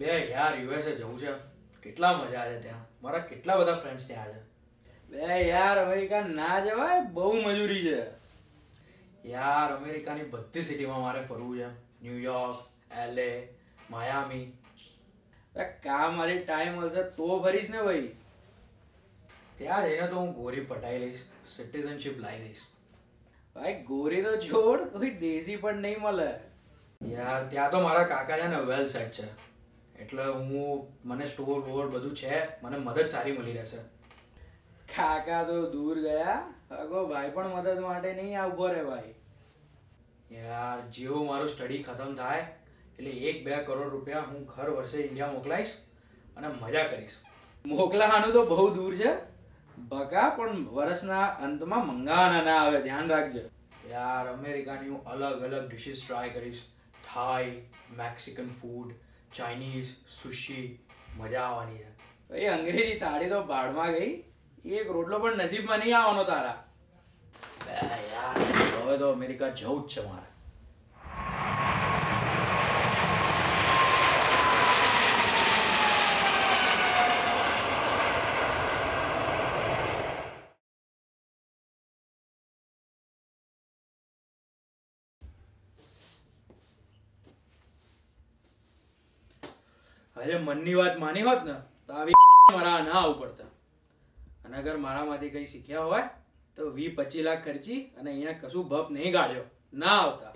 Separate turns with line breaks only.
બે યાર યુએસએ જવું છે. કેટલા મજા આવે ત્યાં. મારા કેટલા બધા ફ્રેન્ડ્સ ત્યાં છે.
બે યાર અમેરિકા ના જવાય, બહુ મજૂરી છે.
યાર અમેરિકાની બધી સિટીમાં મારે ફરવું છે. New York, L A, Miami.
કામ મારી ટાઈમ હશે તો ફરીશ ને ભાઈ.
ત્યાં જઈને તો હું ગોરી પટાઈ લઈશ, સિટીઝનશિપ લાવી દઈશ.
ભાઈ ગોરી તો છોડ, કોઈ દેશી પણ નહીં મળે.
યાર ત્યાં તો મારા કાકા છે ને વેલ સેટ છે, એટલે મને સ્ટોર વોર બધું છે, મને મદદ સારી મળી રહેશે.
કાકા તો દૂર ગયા, અગો ભાઈ પણ મદદ માટે નહીં આવવો રે ભાઈ.
યાર જેવું મારું સ્ટડી ખતમ થાય એટલે 1-2 કરોડ રૂપિયા હું હર વર્ષે ઇન્ડિયા મોકલાઈશ અને મજા કરીશ.
મોકલાવાનું તો બહુ દૂર છે બકા, પણ વર્ષના અંતમાં મંગાવાના ના આવે, ધ્યાન રાખજે.
યાર અમેરિકાની હું અલગ અલગ ડિશિસ ટ્રાય કરીશ. થાઈ, મેક્સિકન ફૂડ, ચાઇનીઝ, સુશી. મજા આવવાની છે
ભાઈ. અંગ્રેજી થાળી તો બાળમાં ગઈ, એક રોટલો પણ નસીબમાં નહીં આવવાનો તારા.
યાર હવે તો અમેરિકા જવું જ છે મારે.
અરે મનની વાત માની હોત ને તો આવી મારા ના આવું પડતા. અને અગર મારામાંથી કઈ શીખ્યા હોય તો 20-25 લાખ ખર્ચી અને અહીંયા કશું ભપ નહીં ગાળ્યો ના આવતા.